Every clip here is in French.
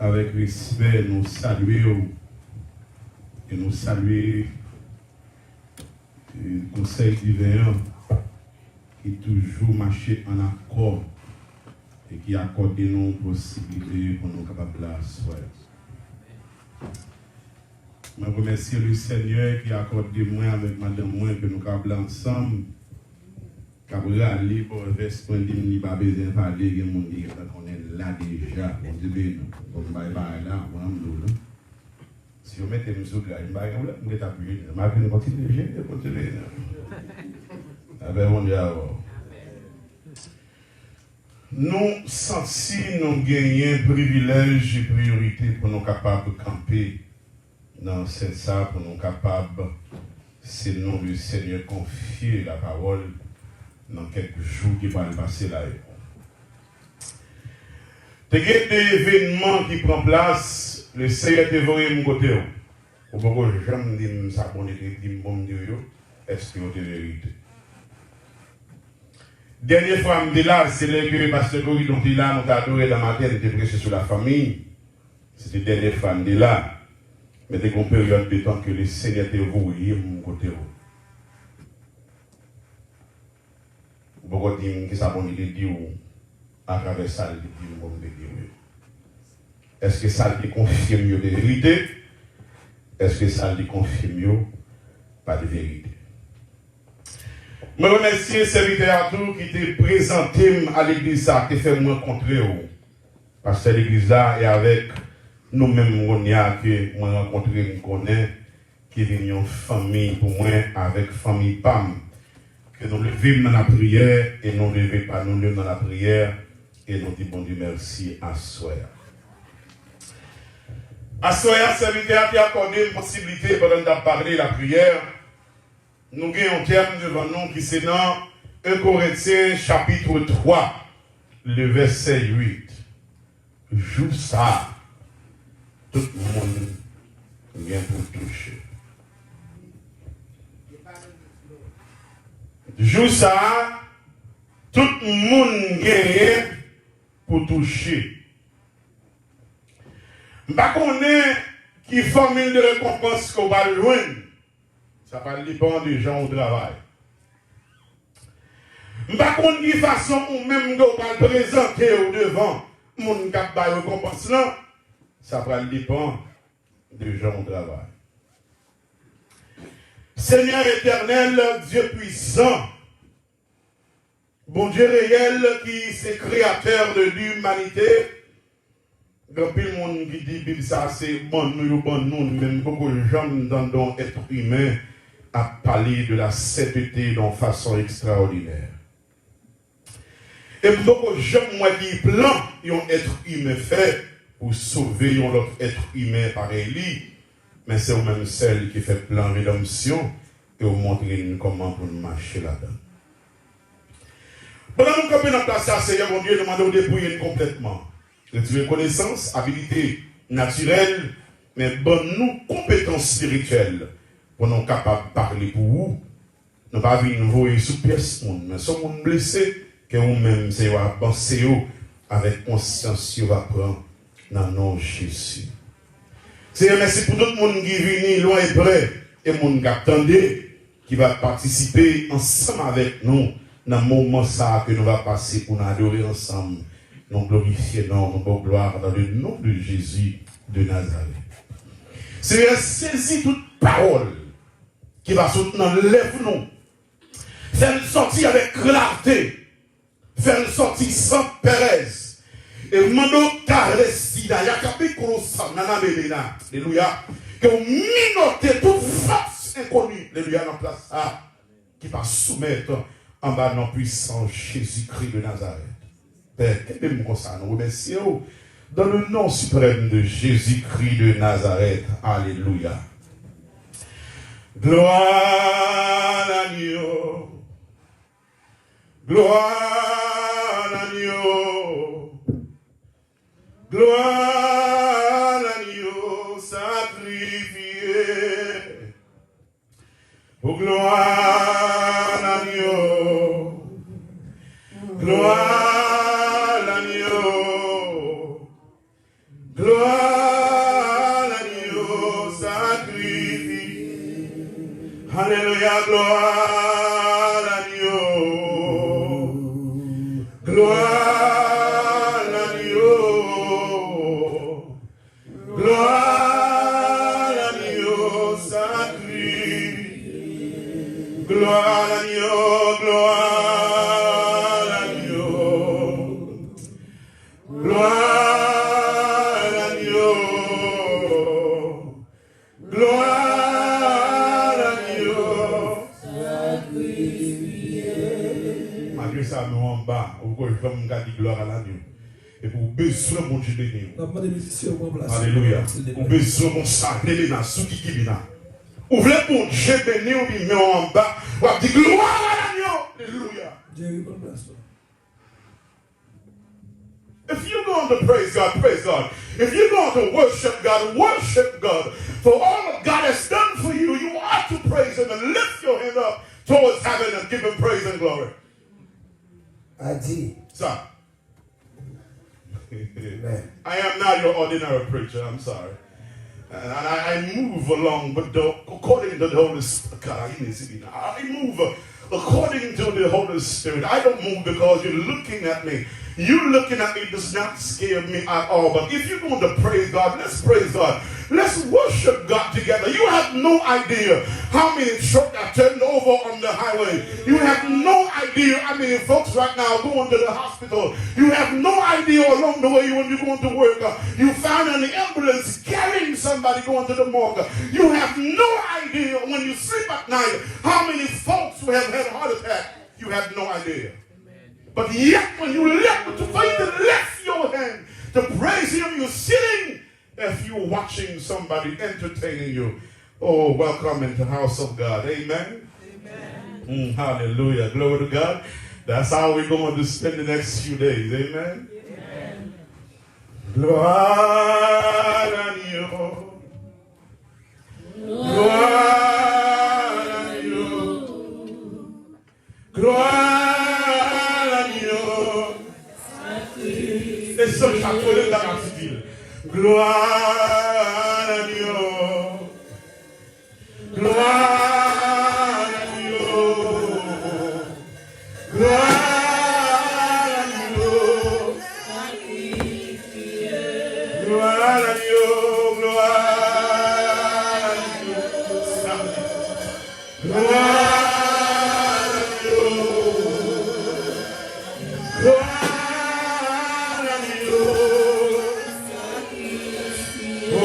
avec respect, nous saluer et nous saluer le conseil divin qui toujours marché en accord et qui accorde nous possibilité pour nous capables de asseoir. Je remercie le Seigneur qui accorde moi avec madame moi que nous capables ensemble. Quand aller pour le veste, on dit qu'il n'y a pas besoin de parler, il y a des gens qui sont là déjà. On dit que nous sommes là, si vous mettez nous sur le gars, vous allez appuyer. Je vais continuer. Nous sentons nous gagner privilège et priorité pour nous capables de camper dans cette salle, pour nous capables, c'est le nom du Seigneur, confier la parole dans quelques jours qui vont passer là. Il y a des événements qui prennent place, le Seigneur te voit mon côté. Au bout de jamais dire ça pour dire bon Dieu, est-ce que c'est vérité? Dernière fois, je me là, c'est le pasteur Gori dont il a, nous adoré dans ma tête, il était prêché sur la famille. C'était la dernière fois, je me là. Mais dès qu'on période de temps que le Seigneur te voit mon côté. Beaucoup dire que ça bon de Dieu à travers ça le dit bon de Dieu. Est-ce que ça le confirme de vérité? Est-ce que ça le confirme pas de vérité? Je remercie le serviteur qui t'a présenté à l'église qui fait me rencontrer parce que l'église là est avec nous-mêmes que moi rencontré me connaît qui vient en famille pour moi avec famille PAM. Que nous levons dans la prière et nous ne levons pas nous dans la prière et nous disons bon Dieu merci à soi. À soi, serviteur qui a accordé une possibilité pendant de parler de la prière. Nous avons un terme devant nous qui c'est dans 1 Corinthiens chapitre 3, le verset 8. Joue ça, tout le monde vient pour toucher. Joue ça, tout le monde gagne pour toucher. Je ne sais pas qui formule de récompense qu'on va joindre. Ça va dépendre des gens au travail. Je ne sais pas de quelle façon ou même qu'on va présenter au devant mon cap de récompense là. Ça va dépendre des gens au travail. Seigneur éternel, Dieu puissant, bon Dieu réel qui c'est créateur de l'humanité. Grand pile monde qui dit Bible ça c'est bon nous même beaucoup de gens dans être humain à parler de la sainteté d'une façon extraordinaire. Et beaucoup de gens moi qui plan un être humain fait pour sauver un autre être humain pareil. Mais c'est vous-même celle qui fait plan de rédemption et vous montrer comment pour nous marcher là-dedans. Pendant que nous camper dans la place, Seigneur, mon Dieu, demandons de dépouiller complètement. Retirer connaissance, habilité naturelle, mais bonne-nous compétences spirituelles pour nous capables de parler pour vous. Nous ne pas venir nous voir sous pièce, mais si nous blessés, que vous-même, c'est à penser avec conscience, vous va prendre dans le nom de Jésus. Seigneur, merci pour tout le monde qui est venu loin et près, et le monde qui attendait, qui va participer ensemble avec nous dans le moment ça que nous allons passer pour nous adorer ensemble. Nous glorifions nos gloire dans le nom de Jésus de Nazareth. Seigneur, saisis toute parole qui va soutenir lève-nous. Fais-le sortir avec clarté. Fais-le sortir sans pérèse. Et demandons caresida. Alléluia. Que vous minotez toute force inconnue. Alléluia, dans la place A. Qui va soumettre en bas de notre puissant Jésus-Christ de Nazareth. Père, qu'aimez-vous comme ça, nous remercions dans le nom suprême de Jésus-Christ de Nazareth. Alléluia. Gloire à Dieu. Gloire à Dieu. Gloire à Dieu sacrifié. Oh, gloire à Dieu. Gloire. Gloire Gloire à l'agneau. Gloire à l'agneau sacré. Gloire à l'agneau, gloire à l'agneau. Gloire à l'agneau. Gloire à l'agneau. Malgré ça, nous en bas, vous pouvez faire mon gars dit gloire à l'agneau. Et pour besoin mon Dieu béni. Alléluia. Pour besoin mon salut, sous qui bina. Ouvrez mon Dieu béni, ou bien en bas, ou dit gloire à l'agneau. Alléluia. If you're going to praise God, praise God. If you're going to worship God, worship God. For all that God has done for you, you ought to praise Him and lift your hand up towards heaven and give Him praise and glory. Stop. I am not your ordinary preacher, I'm sorry. And I move along, but according to the Holy Spirit, I move according to the Holy Spirit. I don't move because you're looking at me. You looking at me does not scare me at all. But if you're going to praise God, let's praise God. Let's worship God together. You have no idea how many trucks are turned over on the highway. You have no idea how many folks right now going to the hospital. You have no idea along the way when you're going to work. You found an ambulance carrying somebody going to the morgue. You have no idea when you sleep at night how many folks who have had a heart attack. You have no idea. But yet, when you lift to faith and lift your hand to praise Him, you're sitting if you're watching somebody entertaining you. Oh, welcome into the house of God. Amen. Amen. Hallelujah. Glory to God. That's how we're going to spend the next few days. Amen. Amen. Gloire à Dieu. Gloire à Dieu. Gloire. Et ce chapeau de la civile. Gloire à Dieu. Gloire à Dieu. Gloire à Dieu. Gloire à Dieu. Gloire à Dieu. Oh,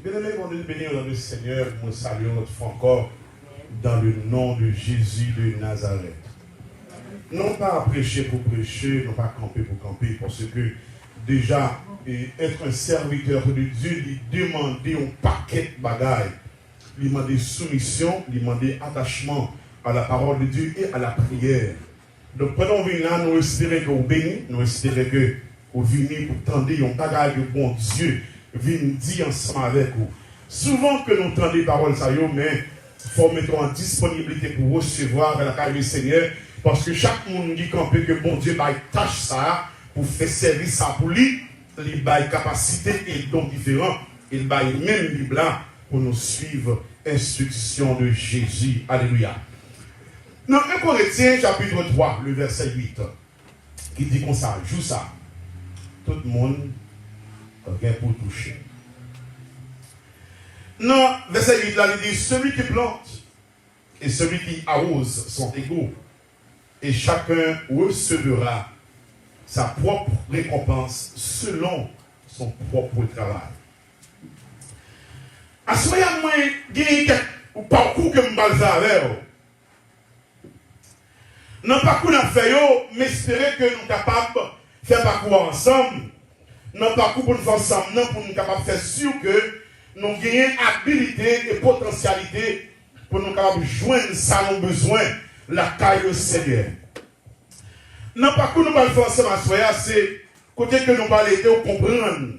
Bien-aimés, on est bénis au nom du Seigneur, nous saluons notre foi encore dans le nom de Jésus de Nazareth. Non pas prêcher pour prêcher, non pas camper pour camper, parce que déjà, être un serviteur de Dieu, lui demander un paquet de bagailles, lui demander soumission, lui demander attachement à la parole de Dieu et à la prière. Donc, pendant que là, nous espérons que vous bénissez, nous espérons que vous venez pour tendre un bagage de bon Dieu, venez dire ensemble avec vous. Souvent que nous entendons des paroles, mais il faut mettre en disponibilité pour recevoir la carrière du Seigneur, parce que chaque monde dit que bon Dieu va tâche ça pour faire service ça pour lui, il a capacité et dons différents, il a même Bible là pour nous suivre instruction de Jésus. Alléluia. Dans 1 Corinthiens chapitre 3, le verset 8, qui dit comme ça, joue ça. Tout le monde vient pour toucher. Non, verset 8 là, il dit, celui qui plante et celui qui arrose sont égaux, et chacun recevra sa propre récompense selon son propre travail. À ce moment-là, il y a un parcours que je vais faire. Dans le parcours qu'on fait, mais espérer que nous sommes capables de faire parcours ensemble. Dans le parcours pour nous faire ensemble, pour nous capables de faire sûr que nous gagnons habilité et potentialité pour nous capables de joindre ça nos besoins, la taille au Seigneur. Dans le parcours nous allons faire ensemble, c'est côté que nous allons aider à comprendre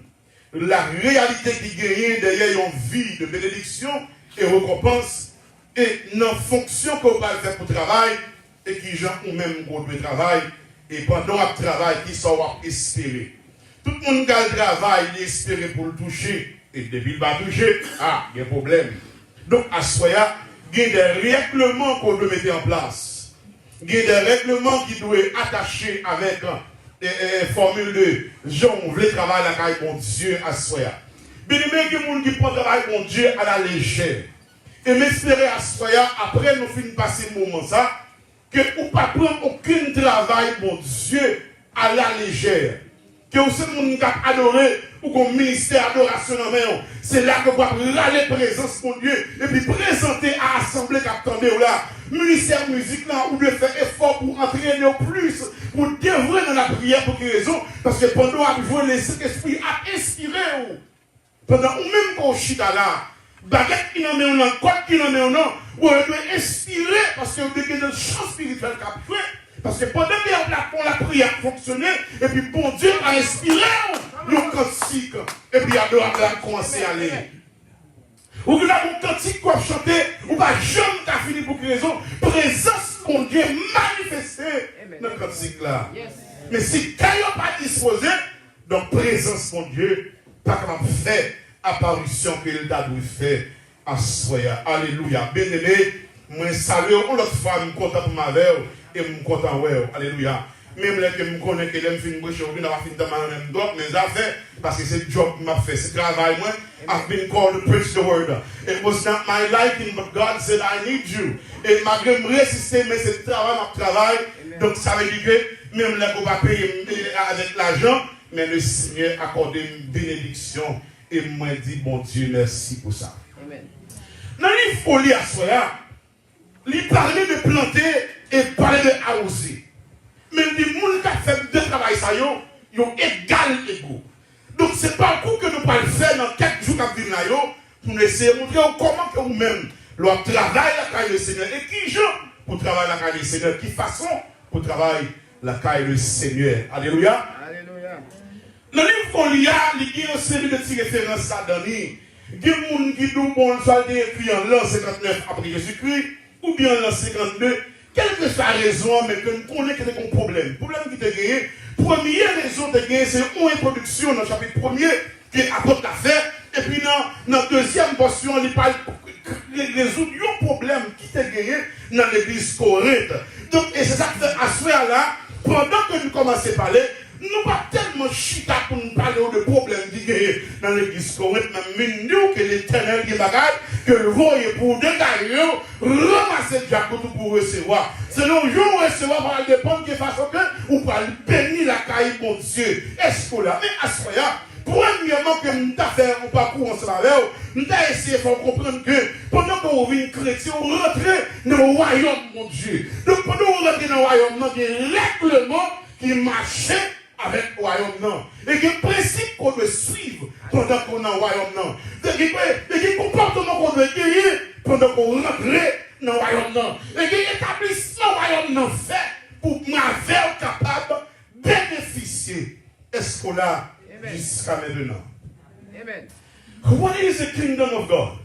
la réalité qui gagne derrière une vie de bénédiction et récompense et dans la fonction qu'on va faire pour le travail et qui gens ou même pour le travail Et pendant le travail, qui sont espérés. Tout le monde qui a le travail, il est espéré pour le toucher. Et depuis qu'il va toucher, il y a un problème. Donc, à ce moment-là, il y a des règlements qu'on doit mettre en place. Il y a des règlements qui doivent être attachés avec des formules de gens qui veulent travailler à la bon Dieu à ce moment-là. Bien, il y a des gens qui prennent le travail bon Dieu à la légère. Et m'espérer à ce moment-là, après nous finissons passer ce moment ça, que vous ne pas prendre aucun travail bon Dieu à la légère. Que vous savez, vous adoré ou qu'on ministère d'adoration dans main. C'est là que vous pouvez râler présence mon Dieu et puis présenter à l'assemblée qui attendez là. Ministère musique là, vous devez faire effort pour entraîner au plus, pour devrer dans la prière pour quelle raison? Parce que pendant que vous le Saint-Esprit a inspiré vous. Pendant ou même quand vous chita là, baguette qui n'en met un an, quoi qui n'en met un an, vous devez inspirer parce que vous devez une chance spirituelle qui a fait. Parce que pendant que la prière fonctionnait, et puis bon Dieu a inspiré le cantique, et puis adorateur a commencé à aller. Ou que là, mon cantique qu'on a chanté, ou pas jamais t'as fini pour quelle raison, présence mon Dieu manifestée dans le cantique là. Mais si quand il n'a pas disposé, donc présence mon Dieu, pas capable de faire apparition qu'il a dû faire à soya. Alléluia. Bien-aimé, moi salue l'autre femme content pour ma verre. Et je suis content, ouais, alléluia. Même là que je connais que je suis aujourd'hui, je vais finir dans même d'autres mes affaires, parce que c'est le job que je fais, c'est le travail. Moi, I've been called to preach the word. It was not my liking, but God said, I need you. Et malgré me résister, mais c'est le travail, mon travail. Donc ça veut dire que même là qu'on va payer avec l'argent, mais le Seigneur a accordé une bénédiction. Et moi, je dis, bon Dieu, merci pour ça. Amen. Dans les folies à soi, il parlait de planter et parler de arroser. Mais les gens qui ont fait deux travail, ils ont égal égaux. Donc ce n'est pas un coup que nous allons faire dans quelques jours qui viennent pour nous essayer de montrer comment que vous-même, vous travaillez la caille du Seigneur. Et qui gens pour travailler la caille du Seigneur? Qui façon pour travailler la caille du Seigneur? Alléluia. Alléluia. Dans le livre qu'on lit, il y a une série de petites références à donner. Il y a des gens qui disent bon, soit écrit en l'an 59 après Jésus-Christ, ou bien en l'an 52. Quelle que soit la raison, mais que nous connaissons que c'est un problème. Le problème qui est gagné, première raison de gagner, c'est une introduction dans le chapitre 1er qui apporte l'affaire. Et puis dans la deuxième portion, il parle de résoudre un problème qui est gagné dans l'église Corinthe. Donc, et c'est ça que fait à ce là, pendant que nous commençons à parler, nous pas tellement chita pour nous parler de problèmes qui gagnent dans l'église Corinthe, mais nous que l'éternel qui bagaille, que le voyez pour dégager, ramasser Jacques pour recevoir. Selon jour recevoir, par dépendre de façon que vous pouvez bénir la caille, mon Dieu. Est-ce que là, mais à ce là, premièrement que nous avons fait un parcours ensemble avec vous, nous avons essayé de faire comprendre que pendant que vous venez chrétien, vous rentrez dans le royaume, mon Dieu. Donc pendant que vous rentrez dans le royaume, il y a des règlements qui marchent avec le royaume non. Et il y a des principes qu'on doit suivre pendant qu'on est dans le royaume non. Il y a des comportements qu'on doit gagner pendant qu'on rentre dans le royaume non. Et il y a des établissements royaume non fait pour m'avoir capable de bénéficier. Est-ce qu'on a jusqu'à maintenant? Amen. What is the kingdom of God?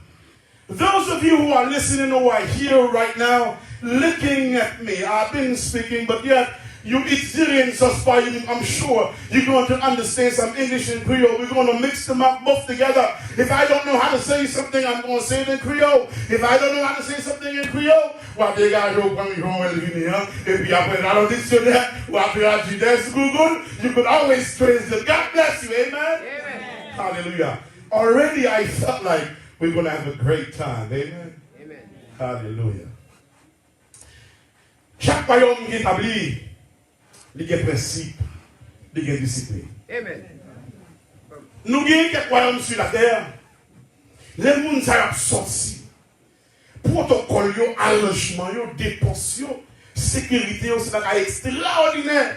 Those of you who are listening or are here right now, looking at me, I've been speaking, but yet you experience us by, I'm sure you're going to understand some English and Creole. We're going to mix them up both together. If I don't know how to say something, I'm going to say it in Creole. If I don't know how to say something in Creole, well, they got to go if you have another dictionary, Google, you could always translate. God bless you, amen? Amen. Hallelujah. Already I felt like we're going to have a great time, amen? Amen. Hallelujah. Chaque royaume qui est établi, il y a des principes, il y a des disciplines. Amen. Nous avons quelques royaumes sur la terre. Les gens sont sortis. Protocole, arrangement, dépenses, sécurité, c'est extraordinaire.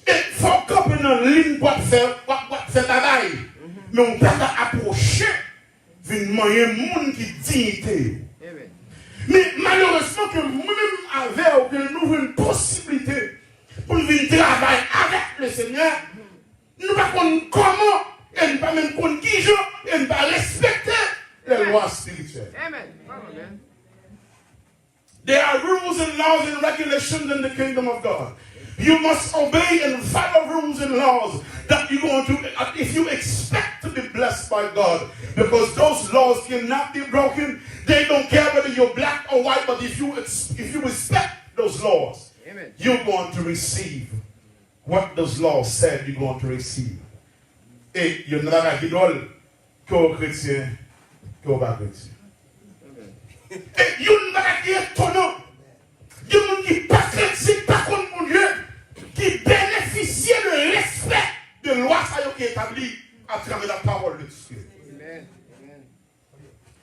Et il faut qu'on ait une ligne pour faire travail. Mais on peut approcher d'une manière qui dignité. Mais malheureusement, que nous-mêmes avons une possibilité pour venir travailler avec le Seigneur, nous ne savons pas comment, et nous ne pas même qu'on qui joue, et nous ne pas respecter les lois spirituelles. Amen. There are rules and laws and regulations in the kingdom of God. You must obey and follow rules and laws that you're going to, if you expect to be blessed by God, because those laws cannot be broken. They don't care whether you're black or white, but if you respect those laws, amen, you're going to receive what those laws said you're going to receive. Et il y en a la guidole qu'aux chrétiens, qu'aux pas chrétiens. Et il y en a qui est étonnant. Il y a des gens qui pas chrétiens, pas contre mon Dieu, qui bénéficient de respect de loi qui est établie à travers la parole de Dieu.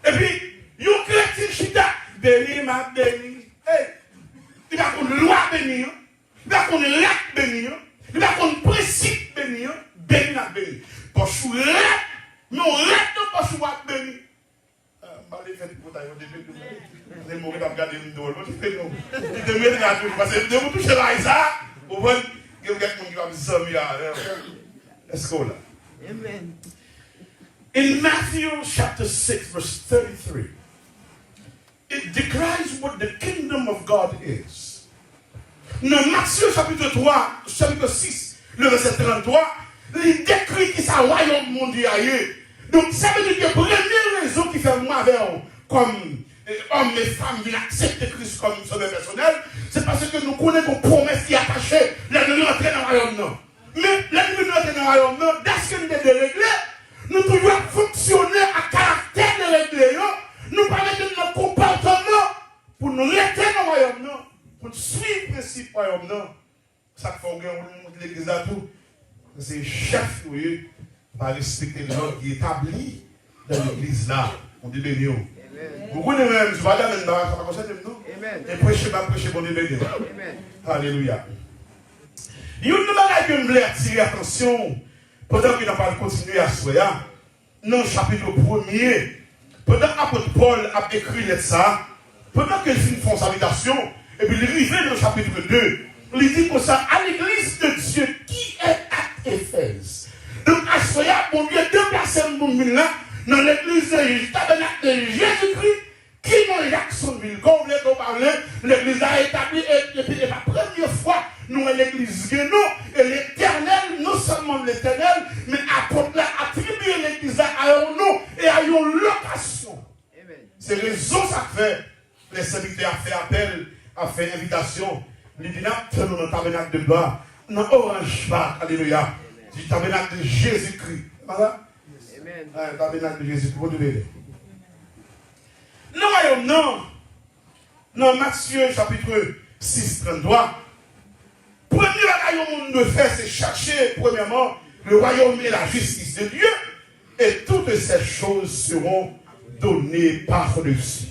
Et puis, il y a des chrétiens qui ont béni, ma béni. Il y a une loi bénie, il y a une l'acte bénie, il y a un principe béni, béni à béni. Parce que mais on reste pas sur la béni. Je vais faire pour ta je vais mourir regarder une dole. Je vais te parce que vous touchez là ça, vous voyez, il y a quelqu'un qui va me dire let's go là. Amen. In Matthew chapter 6 verse 33, it declares what the kingdom of God is. Dans Matthieu chapitre 3, chapitre 6, le verset 33, il décrit qui ça royaume mondial. Donc ça veut dire que la première raison qui fait moi avec comme hommes et femmes qui acceptent Christ comme sauveur personnel, c'est parce que nous connaissons une promesse qui est attachée là nous rentrer dans le royaume. Mais là nous rentrer dans le royaume, dès que nous sommes déréglés, nous devons fonctionner à caractère déréglé. Nous permettons notre comportement pour nous rester dans le royaume, pour suivre le principe du royaume. Ça fait que l'église à tout. C'est chef qui va respecter l'ordre qui est établi dans l'église là. On dit béni. Vous connaissez même, je ne vais pas dire, ça va concerner nous. Et prêcher, pour nous bénir. Alléluia. Il y a une chose que je voulais attirer l'attention pendant qu'il n'a pas continué à se faire. Dans le chapitre 1er, pendant qu'apôtre Paul a écrit ça, pendant qu'il finit son habitation, et puis il arrive dans le chapitre 2, il dit comme ça, à l'église de Dieu qui est à Éphèse. Donc à ce moment-là, bon Dieu déplace le là dans l'église du tabernacle de Jésus-Christ, qui est dans Jacksonville. Comme vous l'avez parlé, l'église a établi, et puis la première fois, nous sommes l'église Guénon, et l'éternel, non seulement l'éternel, mais apôtre l'a attribué l'église à un nom et à une location. C'est raison ça fait, les serviteurs ont fait appel, ont fait invitation. Les dînats, dans le tabernacle de bas, dans Orange Park, alléluia, du tabernacle de Jésus-Christ. Voilà. Amen. Le tabernacle de Jésus-Christ, vous devez. Non, dans Matthieu chapitre 6, 33, premier royaume que monde doit faire, c'est chercher, premièrement, le royaume et la justice de Dieu, et toutes ces choses seront données par-dessus.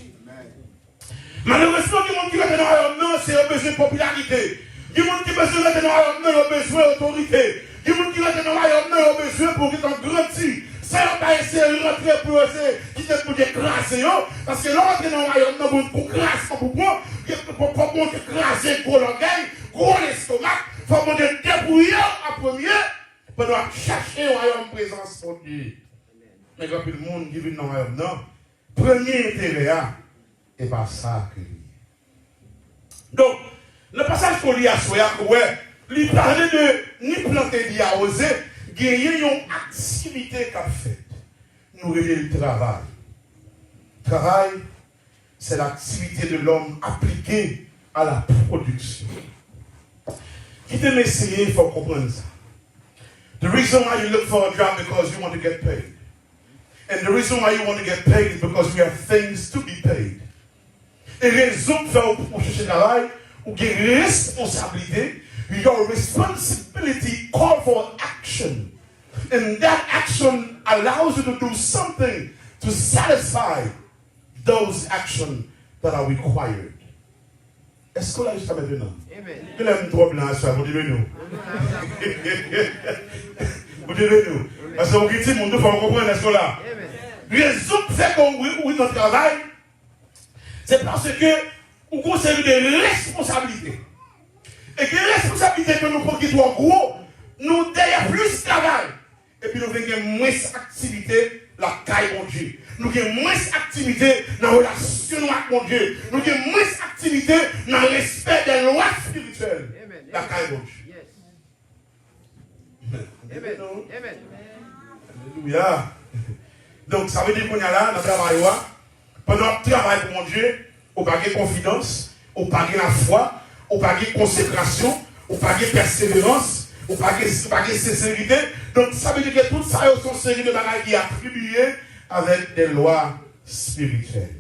Malheureusement, il y a des gens qui sont dans le royaume, c'est un besoin de popularité. Il y a des gens qui sont dans le royaume, ont besoin d'autorité. Il y a des gens qui sont dans le royaume, ont besoin pour qu'ils soient grandis. Ça n'a pas essayé de rentrer pour essayer de écraser. Parce que l'entrée dans le royaume, pour craser, pour écraser gros l'orgueil, gros l'estomac, il faut débrouiller en premier pour chercher le royaume présence pour Dieu. Mais quand le monde qui vit dans le royaume, non, premier intérêt, et pas ça que lui. Donc, le passage qu'on lit à Soya, il parlait de ni planter ni arroser, gagner une activité qu'a faite. Nous relèvons le travail. Le travail, c'est l'activité de l'homme appliquée à la production. Qui t'aime essayer, il faut comprendre ça. The reason why you look for a job because you want to get paid. And the reason why you want to get paid is because we have things to be paid. Et raison de faire pour chercher le travail, ou une responsabilité, your responsibility call for action. And that action allows you to do something to satisfy those actions that are required. Est-ce que là, jusqu'à maintenant? Il aime trop blanc, ça, vous devez nous. Vous devez nous. Parce que vous dites, mon Dieu, il faut comprendre, est-ce que là? Raison de faire qu'on oui notre travail, c'est parce que nous conservons des responsabilités. Et que les responsabilités que nous prenons qui sont gros, nous derrière plus de travail. Et puis nous avons moins d'activité la caille mon Dieu. Nous avons moins d'activité dans la relation avec mon Dieu. Nous avons moins d'activité dans le respect des lois spirituelles. La caille mon Dieu. non? Alléluia. Donc, ça veut dire qu'on est là, dans le travail, pendant le travail pour mon Dieu, on n'a pas de confidence, on n'a pas de la foi, on n'a pas de consécration, on n'a pas de persévérance, on n'a pas de sincérité. Donc, ça veut dire que tout ça, sont série de bagages qui attribuées avec des lois spirituelles.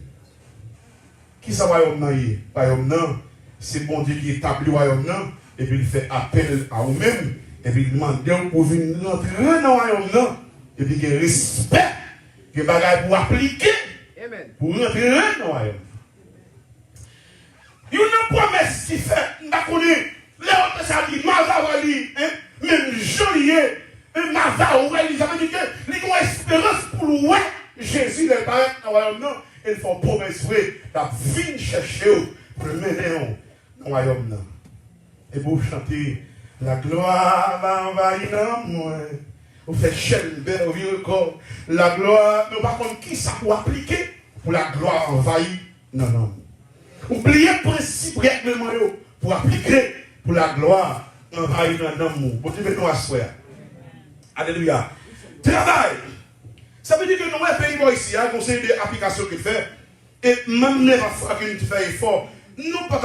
Qui ça va y royaume? C'est bon Dieu qui établit le royaume, et puis il fait appel à vous-même, et puis il demande pour venir rentrer dans le royaume, et puis il y a respect, que bagages pour appliquer, pour rentrer dans le royaume. Il y a une promesse qui fait, on est, Léon ça dit, Mazavali, même Joliet, Mazavali, ça veut dire qu'il y a une espérance pour ouais, Jésus n'est pas dans le royaume, non. Il faut promesse, la vie chercher pour le mener dans le royaume. Et pour chanter, la gloire va envahir moi. Vous faites chèvre, au vieux corps. La gloire, mais par contre, qui ça pour appliquer pour la gloire envahir? Non. Oubliez le principe règlement pour appliquer pour la gloire envahir dans l'amour. Bon Dieu, mettons à soi. Alléluia. Travail. Ça veut dire que nous avons un pays ici, un conseil d'application qu'il fait, et même les fois qu'il fait effort, nous pas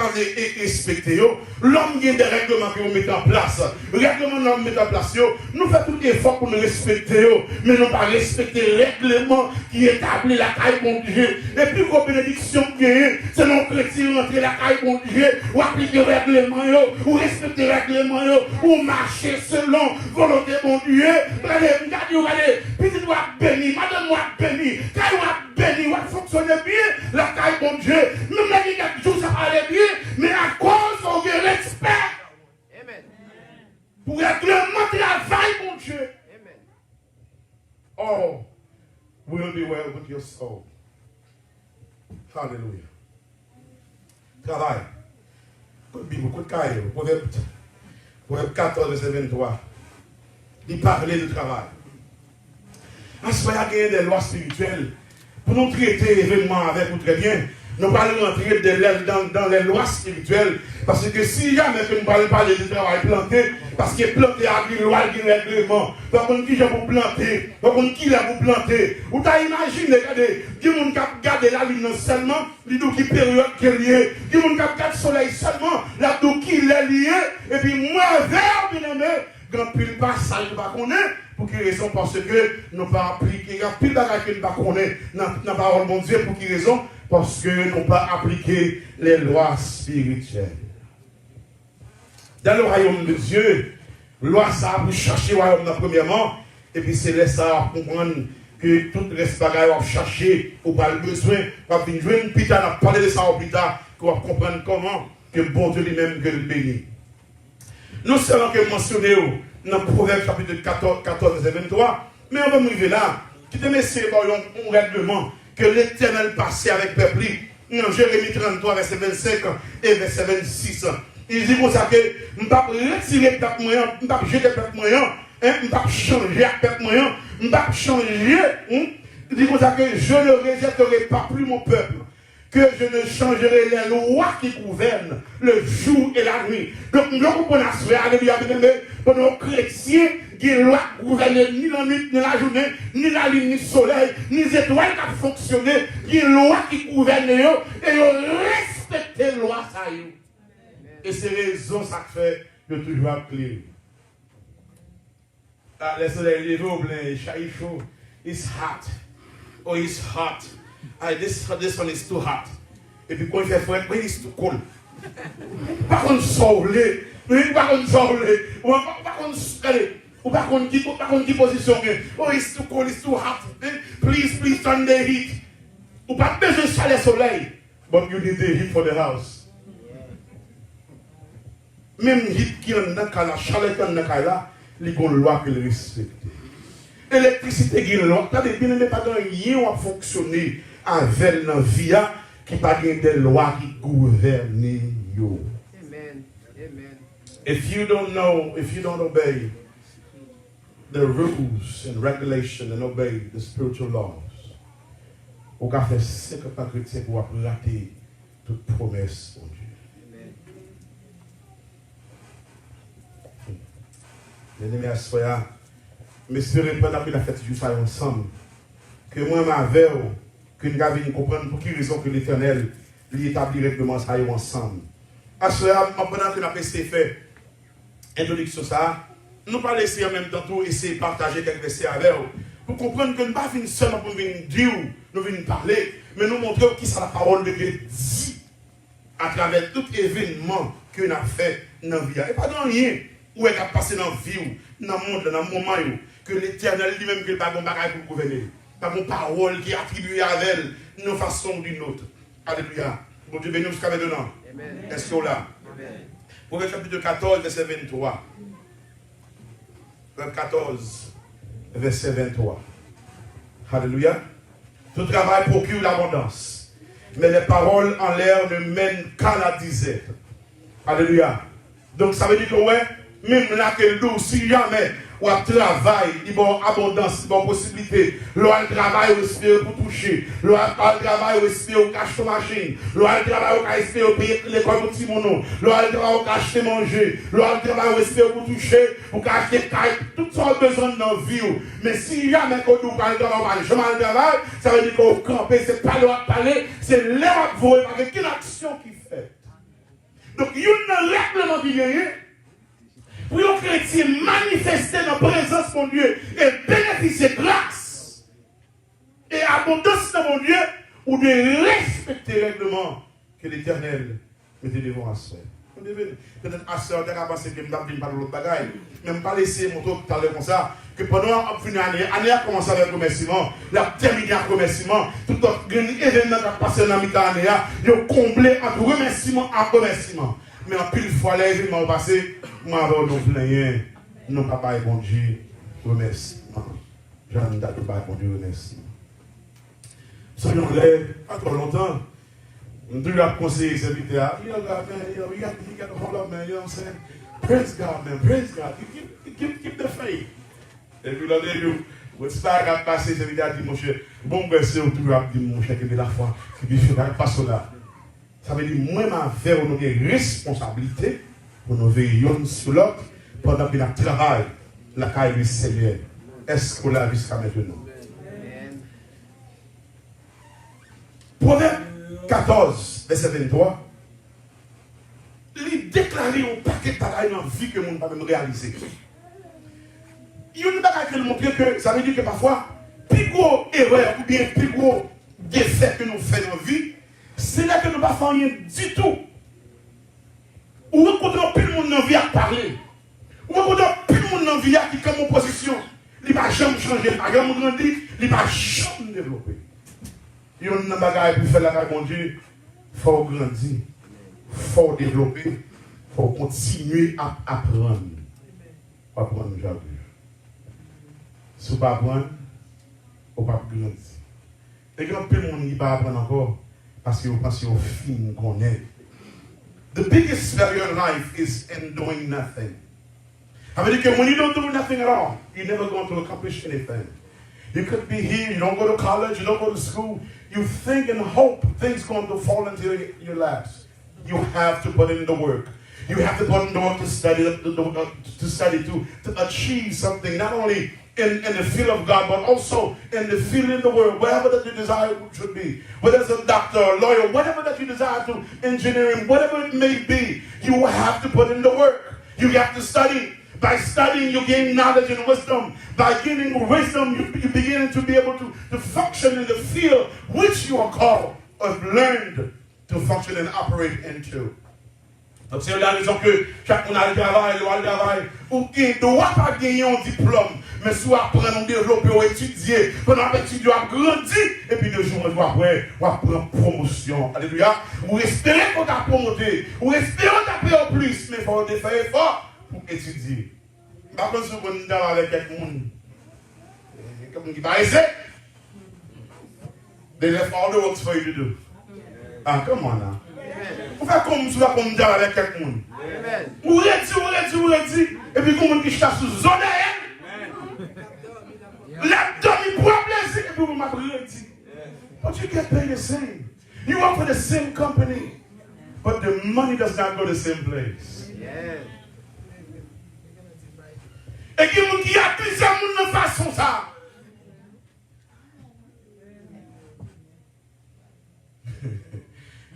respecter. L'homme qui a des règlements que vous mettez en place, règlements que nous mettons en place, nous faisons tout effort pour nous respecter, mais nous pas respecter le règlement qui établit la caille bon Dieu. Et puis, vos bénédictions qui est, c'est nos chrétiens rentrer la caille bon Dieu, ou appliquer le règlement, ou respecter le règlement, ou marcher selon volonté bon Dieu. Regardez, petit doigt béni, madame moi béni, caille moi béni, va fonctionner bien, la caille bon Dieu. Même la vie jours ça va aller bien, mais à cause on a respect. Amen. Pour règlement de la vaille, mon Dieu. Amen. Oh, will be well with your soul. Hallelujah. Travail. Beaucoup de cahiers. Proverbe 14, verset 23. Il parlait de travail. En ce moment, il y a des lois spirituelles. Pour nous traiter événements avec vous très bien, nous parlons rentrer dans les lois spirituelles. Parce que si jamais que nous parlons parler de travail planté, parce que planter a une loi, une règlement. Par contre, qui j'ai pour planter? Par contre, qui l'a pour planter? Ou t'as imaginé, regardez, qui moun kap garder la lune seulement, li dou qui période qui est lié, qui moun kap garder le soleil seulement, la dou qui est lié, et puis moi, vers bien aimé, grand pile passage pas connaître. Pour quelle raison? Parce que nous pas appliqué, il y a pile de choses que nous pas connaître dans la parole de Dieu. Pour quelle raison? Parce que nous n'avons pas appliqué les lois spirituelles. Dans le royaume de Dieu, loi ça pour chercher le royaume premièrement, et puis c'est là ça comprendre que tout le reste bagaille va chercher, ou pas le besoin, va venir jouer une pita, on va parler de ça au plus tard, qu'on va comprendre comment que bon Dieu lui-même que le bénit. Nous savons que mentionné dans le Proverbe chapitre 14, verset 23, mais on va arriver là, qui te met un règlement que l'Éternel passait avec le peuple, dans Jérémie 33, verset 25 et verset 26. Il dit comme ça que je ne vais pas retirer le peuple moyen, je ne vais pas jeter le peuple moyen, je ne vais pas changer le peuple moyen, je ne vais pas changer. Il dit comme ça que je ne rejetterai pas plus mon peuple, que je ne changerai les lois qui gouvernent le jour et la nuit. Donc nous comprenons ça, alléluia, pour nos chrétiens, qui ne loi gouverne ni la nuit, ni la journée, ni la lune, ni le soleil, ni les étoiles qui fonctionnent, qui est loi qui gouverne et respecter les lois. Et c'est raison ça fait de toujours appeler. Le soleil levé au blanc, il chaud, it's hot. Oh, it's hot. This one is too hot. Et puis quand il fait froid, it's too cold. Par contre, soleil. Par contre, soleil. Par contre, ou par contre, qui position? Oh, it's too cold, it's too hot. Please turn the heat. Ou pas besoin de chalet soleil. But you need the heat for the house. Même heat qui est dans la chaleur qui est dans la il y a une loi qu'il respecte. L'électricité qui est là, il n'y a pas de rien à fonctionner avec la vie qui n'a pas de loi qui gouverne. Amen. Amen. If you don't obey the rules and regulations and obey the spiritual laws, on va faire 50 pas chrétiens pour rater toute promesse de Dieu. Amen. Les amis, Mais espérez pendant que la fête du soir ensemble, que moi, ma veille, que nous avons comprendre pour quelle raison que l'Éternel lui établit règlement ça ensemble. À cela, pendant que nous avons fait introduction ça, nous pas laisser en même temps tout essayer de partager quelques versets avec vous. Pour comprendre que nous ne sommes pas venus seulement pour venir dire, nous venons parler, mais nous montrer qui c'est la parole de Dieu dit à travers tout événement que nous avons fait dans la vie. Et pas dans rien où elle a passé dans la vie, dans le monde, dans le moment, que l'Éternel lui-même qu'il n'a pas de bagage pour gouverner. Pas une parole qui est attribuée à elle, d'une façon ou d'une autre. Alléluia. Bon Dieu béni jusqu'à maintenant. Est-ce que là? Proverbe chapitre 14, verset 23. Proverbe 14, verset 23. Alléluia. Tout travail procure l'abondance, mais les paroles en l'air ne mènent qu'à la disette. Alléluia. Donc ça veut dire que ouais, même là que le si jamais ou à travail, il y a abondance, il y a possibilité. L'on travail ou espère pour toucher. L'on travail ou espère pour acheter machine. L'on travail ou espère pour payer l'école pour petit mono. L'on travail ou acheter manger. L'on travail ou espère pour toucher, pour acheter caille, toutes sortes de besoins dans la vie. Mais si jamais qu'on nous parle de travail, ça veut dire qu'on campe, c'est pas le parler, c'est l'air vous avec une action qui fait. Donc, il y a un règlement qui gagne. Pour les chrétiens manifester dans la présence de mon Dieu et bénéficier de grâce et abondance de mon Dieu, ou de respecter le règlement que l'Éternel mettait devant à soi. Peut-être à soi, on a pensé que je ne vais pas de l'autre bagaille, mais je ne vais pas laisser mon tour tout à l'heure comme ça, que pendant une année a commencé avec le remerciement, la terminé avec le remerciement, tout autre événement qui a passé dans la mi-année, il a comblé entre remerciement et remerciement. Mais en pile fois, les événements passés, moi, nous plaignons, non, papa et bon Dieu, remerciement. J'en ai dit, papa et bon Dieu, remerciement. Soyons-les, pas trop longtemps. Nous devons conseiller ces serviteurs. Praise God, man, praise God. Keep the faith. Et puis là, votre star a passé, ces serviteurs dit, mon cher, bon, ben, c'est autour, dit, mon cher, qui est la foi, qui est pas cela. Ça veut dire, moi, ma faire, nous avons une responsabilité pour nous veiller sur l'autre pendant que nous travaillons la caille du Seigneur. Est-ce qu'on l'a vu jusqu'à maintenant? Proverbe 14, verset 23. Il déclare un paquet de bagages dans la vie que nous ne pouvons pas même réaliser. Il y a une bagaille qui nous montre que ça veut dire que parfois, plus gros erreur ou bien plus gros défait que nous faisons dans la vie, c'est là que nous ne faisons rien du tout. Ou rencontrons plus le monde dans la vie à parler. Ou rencontrons plus le monde dans la vie qui est comme opposition. Il ne va jamais changer, il ne va jamais grandir, il ne va jamais développer. Il y a une bagaille pour faire la vie de mon Dieu. Il faut grandir, il faut développer, il faut continuer à apprendre. Apprendre aujourd'hui. Si vous ne pas apprendre, vous ne pas grandir. Et quand peu de monde ne va apprendre encore, parce que vous pensez au film qu'on est. The biggest failure in life is in doing nothing. I mean, when you don't do nothing at all, you're never going to accomplish anything. You could be here, you don't go to college, you don't go to school. You think and hope things going to fall into your laps. You have to put in the work. You have to put in the work to study, to achieve something, not only in the field of God, but also in the field in the world, whatever that you desire should be. Whether it's a doctor, a lawyer, whatever that you desire to, engineering, whatever it may be, you have to put in the work. You have to study. By studying, you gain knowledge and wisdom. By gaining wisdom, you begin to be able to function in the field which you are called or learned to function and operate into. Donc c'est la raison que chaque monde a le travail, ou qui ne doit pas gagner un diplôme, mais soit apprendre, développer ou étudier, pendant que l'étude a grandi, et puis de jour après, on va prendre promotion. Alléluia. Ou espérer qu'on t'a promoté, ou espérer qu'on t'a payé au plus, mais il faut faire effort pour étudier. Par contre, si vous êtes avec quelqu'un qui va essayer, they left all the works for you to do. Ah, come on now. Vous faites comme si vous êtes avec quelqu'un. Vous redit, et puis comme qui chasse sous zone aérienne. Là-dedans, il prend plaisir, et puis vous m'avez redit. But you get paid the same. You work for the same company, but the money does not go to the same place. Et qui a plusieurs gens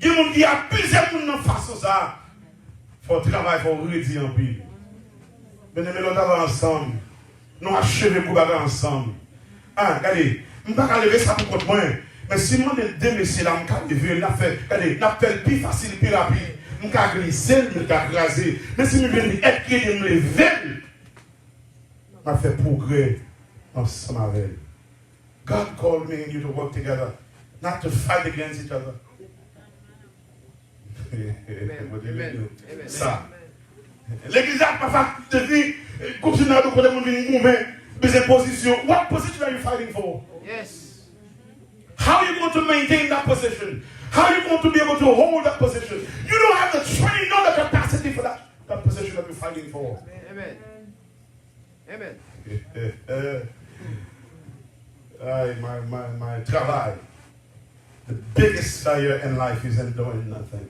Il y a des gens qui abusent de nous face à ça. Il faut travailler, il faut redire en pile. Mais nous allons ensemble. Nous achevons pour bagarre ensemble. Ah, regardez, je ne vais pas lever ça pour contre moi. Mais si moi, deux messieurs là, je vais lever, regardez, je vais plus facile, plus rapide. Je vais glisser, je vais craser. Mais si je veux être qui de me lever, je vais faire progrès ensemble avec elle. God called me and you to work together, not to fight against each other. Amen. Ça. L'église a pas fait de vie, continue à côté de mon mouvement, des positions. What position are you fighting for? Yes. How are you going to maintain that position? How are you going to be able to hold that position? You don't have the training nor the capacity for that position that you're fighting for. Amen. Amen. My travail. The biggest failure in life is in doing nothing.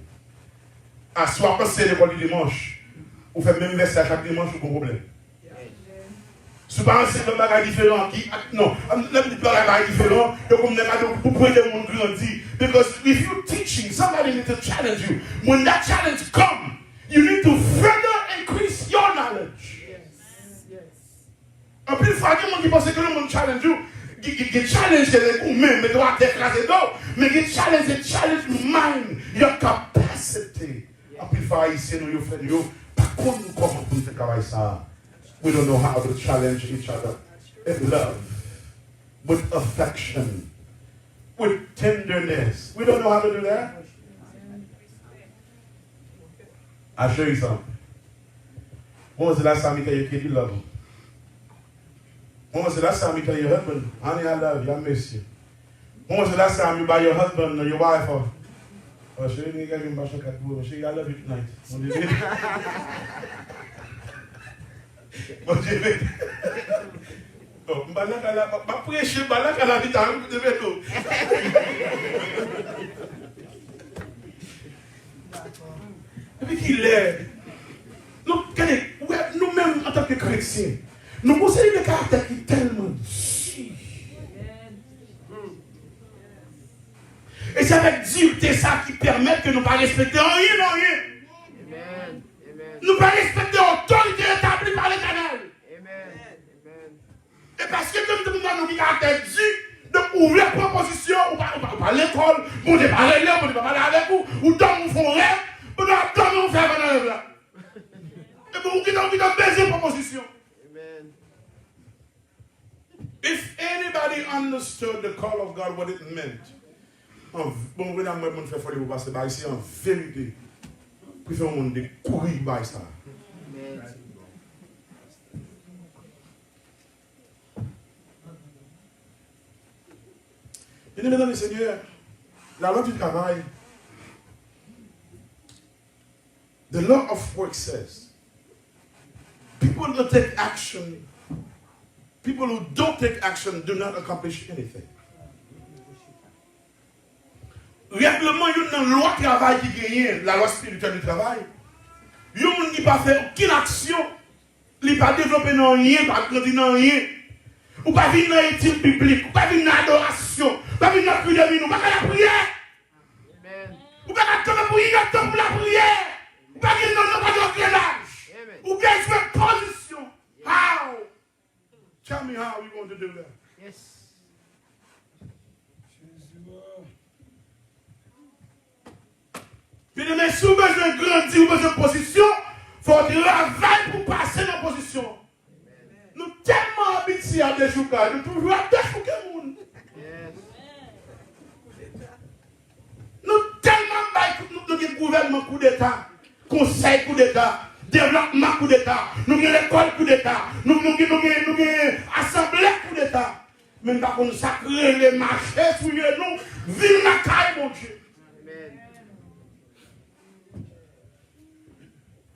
À soit passer l'école du dimanche, ou faire même verset à chaque dimanche, ou pas problème. Si vous pensez que le bagage différent, non, le bagage différent, vous pouvez le monde grandir. Because if you're teaching, somebody needs to challenge you. When that challenge comes, you need to further increase your knowledge. Yes. En plus, il faut que les gens qui pensent que le monde challenge you, qui challenge les même, mais doit t'écraser d'eau, mais qui challenge mind, your capacity. En plus, il faut haïtiens nous faire du par contre, nous comment pour faire travail ça. We don't know how to challenge each other in love, with affection, with tenderness. We don't know how to do that. I'll show you something. When was the last time you tell your kid you love him? When was the last time you tell your husband, honey, I love you, I miss you? When was the last time you buy your husband or your wife or she didn't get me she I love you tonight. Bon Dieu. Oh, balakala, ma prêcher balakala dit à nous de vélo. Depuis qu'il est, nous-mêmes en tant que chrétiens, nous possédons des caractères qui sont tellement durs. Et c'est avec dureté ça qui permet que nous ne pas respecter rien. Amen. Nous ne pas respecter l'autorité établie par l'Éternel. Amen. Et parce que comme nous avons des caractères durs, de ouvrir la proposition, ou pas l'école, ou ne pas parler, ou ne pas parler avec vous, ou dans mon forêt, ou dans mon frère pendant le là. Et pour vous qui ont baisé la proposition. Amen. If anybody understood the call of God, what it meant, bon, vous avez mon frère Folie, vous passez par ici en vérité. Puis faire un monde de courir par ça. Bien, mesdames et seigneurs, la loi du travail, the law of work says, people who take action, people who don't take action do not accomplish anything. Règlement, il y a une loi de travail qui gagne, la loi spirituelle du travail. Il y a un monde qui n'a pas fait aucune action, il n'a pas développé rien, pas grandi dans rien. Ou pas venir dans l'étude biblique, ou pas venir dans l'adoration, ou pas venir dans la prière, ou pas dans la prière. Ou pas dans la prière, pour la prière. Ou pas venir dans le clélage. Ou bien jouer position. How? Tell me how you want to do that. Yes. Puis mais si vous avez besoin de grandir, vous avez besoin de position, il faut travailler pour passer dans la position. Nous tellement habitués à des jours, nous toujours à déchouquer le monde. Nous tellement nous avons gouvernement coup d'État, conseil coup d'État, développement coup d'État, nous avons l'école coup d'État, nous avons assemblée coup d'État. Même pas qu'on sacre les marchés sur nous, vive la caille, mon Dieu.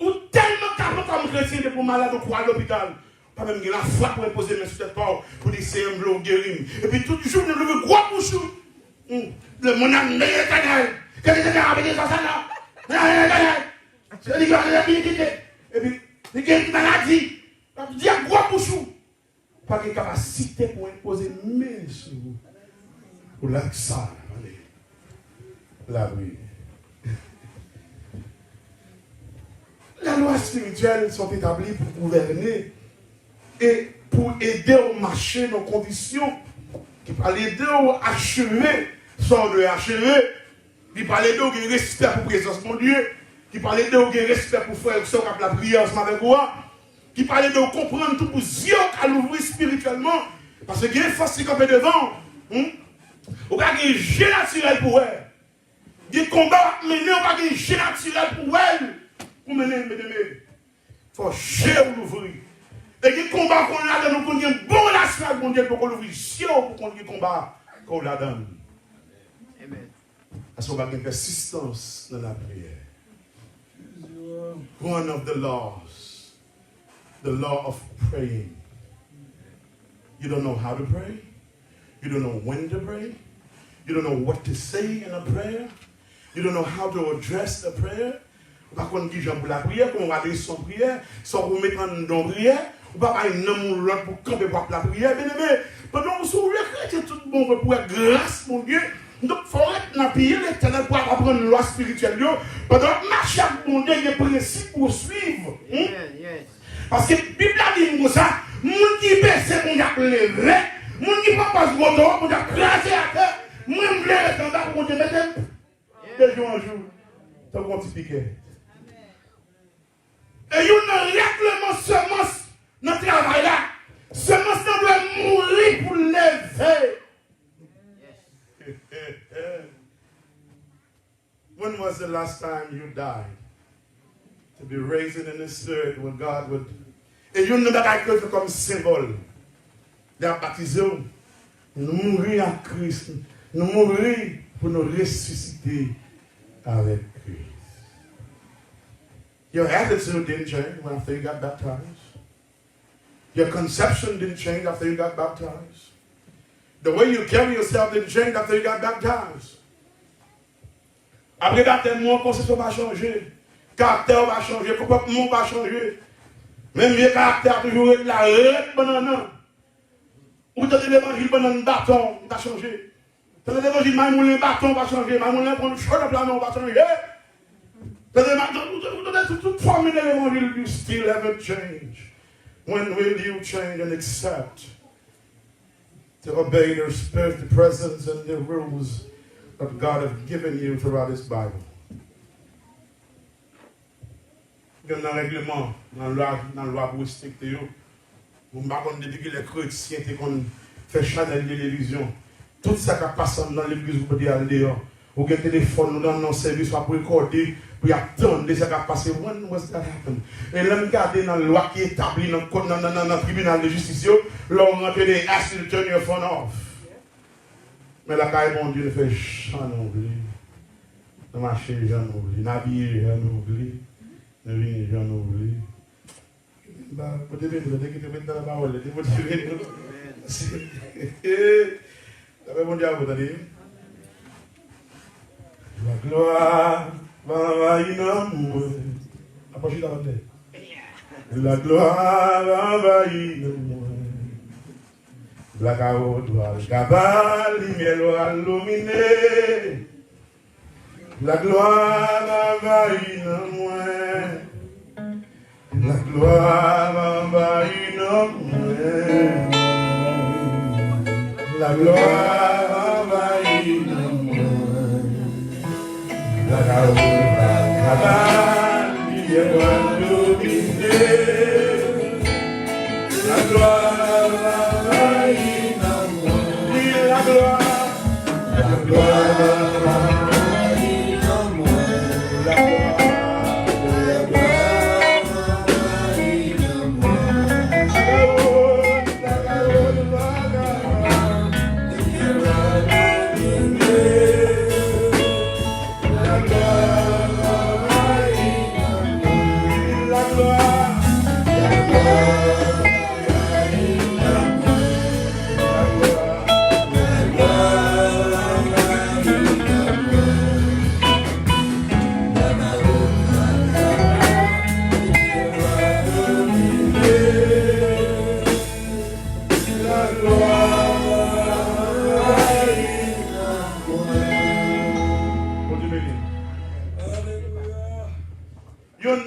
Ou tellement capable comme chrétien pour malade ou pour à l'hôpital. Pas même la foi pour imposer mes sur pour dire c'est un bleu guéri. Et puis tout le jour, nous levons gros bouchou. Le mon âme n'est pas éternel. Qu'est-ce que c'est avec ça là? C'est dit et puis il y a une maladie. Il y a gros bouchou. Pas de capacité pour imposer mes sur vous. Pour l'accent. La oui. lois spirituelles sont établies pour gouverner et pour aider au marché nos conditions, qui va l'aider à achever, sans de achever, qui va l'aider au respect pour la présence de mon Dieu, qui va l'aider au respect pour faire la prière ensemble avec moi, qui va l'aider à comprendre tout pour yeux à l'ouvrir spirituellement, parce qu'il y a une force qui est devant, ou pas qu'il y a un jeu naturel pour elle. Il y a un combat à mener, ou pas qu'il y a un jeu naturel pour elle. Pour mener, il faut jeu l'ouvrir. Et il y a un combat qu'on a dans nous, qu'on a un bon relation avec mon Dieu pour qu'on l'ouvre, pour qu'on ait un combat qu'on l'a donné. Amen. Parce qu'on va avoir une persistance dans la prière. One of the laws, the law of praying. You don't know how to pray. You don't know when to pray. You don't know what to say in a prayer. You don't know how to address the prayer. Par contre, qui j'aime pour la prière, comment on va aller sans prière, sans vous mettre en prière, ou pas un homme ou l'autre pour camper pour la prière, bien aimé. Pendant que vous souvenez que c'est tout bon pour grâce, mon Dieu. Donc, il faut être dans le pays, l'éternel pour apprendre une loi spirituelle. Pendant que marcher avec mon Dieu, il y a des principes pour suivre. Parce que la Bible a dit comme ça, mon qui baisse, mon Dieu levé, mon qui pas pas mon Dieu crasé à terre, moi je voulais rester en bas pour mon Dieu mettre de jour en jour. C'est un petit piquet. Et il y a un règlement semence dans le travail là. Semence doit mourir pour lever. When was the last time you died? To be raised in the spirit when God would. Et you ne pas que comme symbole. De baptiser. Nous mourir en Christ. Nous mourir pour nous ressusciter avec Christ. Your attitude didn't change after you got baptized. Your conception didn't change after you got baptized. The way you carry yourself didn't change after you got baptized. Après baptême, mon conception va changer. Caractère va changer. Comportement va changer. Même le caractère toujours être la règle banane. Ou dans l'évangile banane bâton va changer. Dans l'évangile maïmoulin bâton va changer. Maïmoulin prend le choix de planon va changer. Dans toute forme de l'évangile, you still haven't changed. When will you change and accept to obey the spirit, the presence, and the rules that God has given you throughout His Bible? Il y a un règlement dans la loi pour respecter. Vous ne pouvez pas dire que les chrétiens font Chanel télévision. Tout ça qui passe dans l'église, vous pouvez aller dehors. Vous avez un téléphone dans nos services pour recorder, pour attendre ce qui a passé. When was that happen? Et là, regardez dans la loi qui est établie dans le tribunal de justice, là, on a fait ask you to turn your phone off. Mais la caille, mon Dieu, fait j'en oublie. Dans ma chaise, j'en oublie. Navire, j'en oublie. Navire, j'en oublie. Vous devez nous dire que vous êtes dans la parole. Vous devez nous dire. Mon Dieu, vous allez. La gloire va envahir l'amour. Approchez la bande. La gloire va envahir l'amour. La carotte doit le cabal, lumière doit illuminer. La gloire va envahir l'amour. La gloire va envahir l'amour. La gloire va envahir l'amour. La carotte va cabal, lumière doit illuminer. La gloire va envahir l'amour. La gloire va envahir l'amour. La gloire.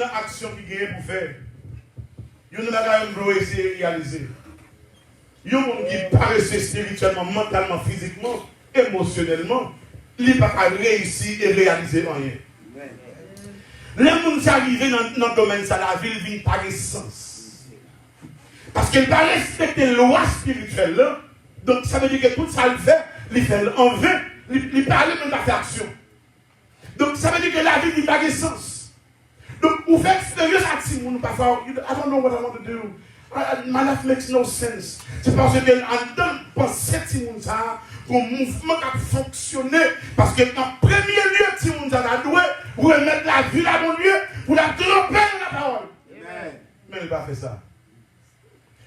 action qui gagne pour faire. Il y a une bagage qui doit essayer de réaliser. Il y a un monde qui paresseux spirituellement, mentalement, physiquement, émotionnellement. Il ne peut pas réussir et réaliser rien. Les gens qui arrivent dans le domaine, ça, la ville vient par essence. Parce qu'elle va respecter la loi spirituelle. Là. Donc ça veut dire que tout ça le fait, il fait en vain, il parle même d'action. Donc ça veut dire que la vie vient par essence. Donc vous faites expérience à ce monde, parfois, I don't know what I want to do. My life makes no sense. C'est parce que en penser à ce monde, un mouvement qui a fonctionné. Parce que en premier lieu, ce monde a doué, vous remettre la vie à mon Dieu, pour la tromper dans la parole. Amen. Mais il n'a pas fait ça.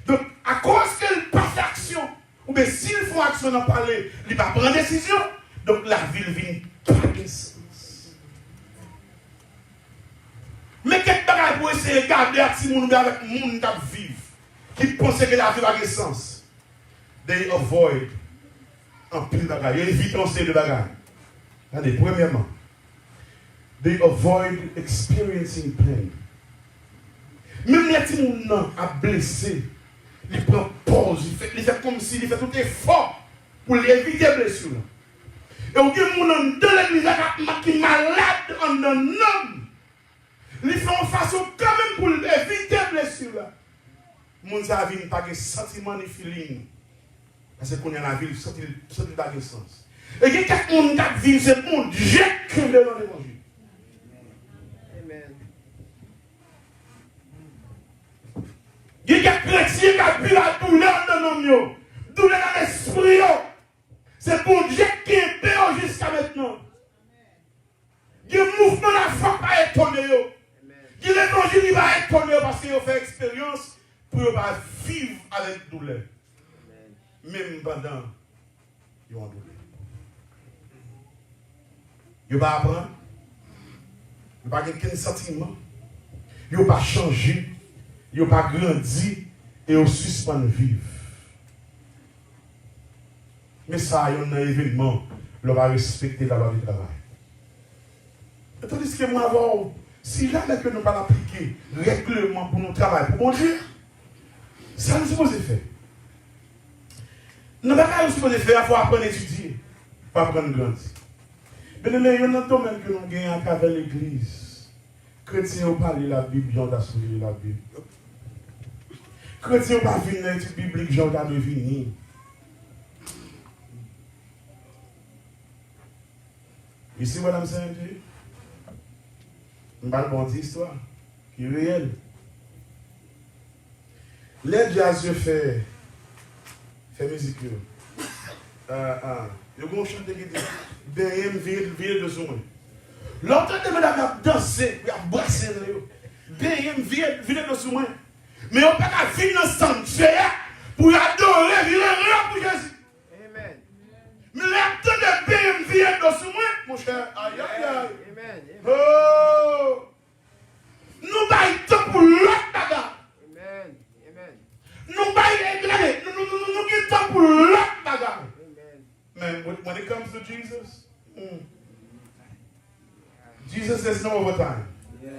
Donc, à cause qu'elle passe action, ou bien s'il faut action d'en parler, il va prendre décision. Donc la ville vient par essence. Mais quelque chose pour essayer de garder si mon gars avec le monde qui vivent, qui pensent que la vie a un sens, they avoid un pile de bagages. Ils évitent un de bagages. Allez, premièrement, they avoid experiencing pain. Même les petits gens à blessé, il prend pause, il fait comme s'il fait tout effort pour éviter les blessures. Et on dit que les gens dans l'église qui sont malades en un homme, ils font façon quand même pour éviter les blessures. Les gens ne pas de sentiment ni feeling. Parce qu'on est dans la ville, ça n'a pas de sens. Et il y a quelqu'un qui vit ce monde, j'ai cru dans l'évangile. Amen. Il y a des chrétiens qui ont vu la douleur dans l'homme, douleur dans l'esprit. C'est pour Dieu qui est payé jusqu'à maintenant. Il y a un mouvement de la foi qui va étonner. Il y a l'évangile qui va étonner parce qu'il a fait expérience pour ne pas vivre avec douleur. Même pendant qu'ils ont douleur. Ils ne vont pas apprendre. Ils ne vont pas avoir aucun sentiment. Ils ne vont pas changer. Ils n'ont pas grandi et ils suspendent vivre. Mais ça, il y a un événement, on va respecter la loi du travail. Et tandis que moi, si jamais que nous ne pas appliquer le règlement pour nous travailler, pour mon Dieu, ça nous suppose faire. Nous ne pouvons pas supposer faire, il faut apprendre à étudier, il faut apprendre à grandir. Mais il y a un domaine que nous gagnons avec l'église. Chrétiens ont parlé la Bible, ils ont assuré la Bible. Chrétiens n'ont pas vu dans l'étude biblique, j'en ai devenu. Ici, madame Saint-Dieu, je parle de une histoire qui est réelle. Les jazz fait musique. Il y a un chant de guitare. BM vire de son. L'autre de madame a dansé, il a brassé. BM vire de son. Mais on ne peut pas finir dans le sanctuaire pour adorer, virer rien pour Jésus. Amen. Mais l'acte de BM vire de son, mon cher, aïe aïe aïe. Amen. Oh! Nous baillons pour l'autre bagarre. Amen. Amen. Nous baillons, nous quittons pour l'autre bagarre. Amen. Man, when it comes to Jesus, Jesus is no overtime. Yeah.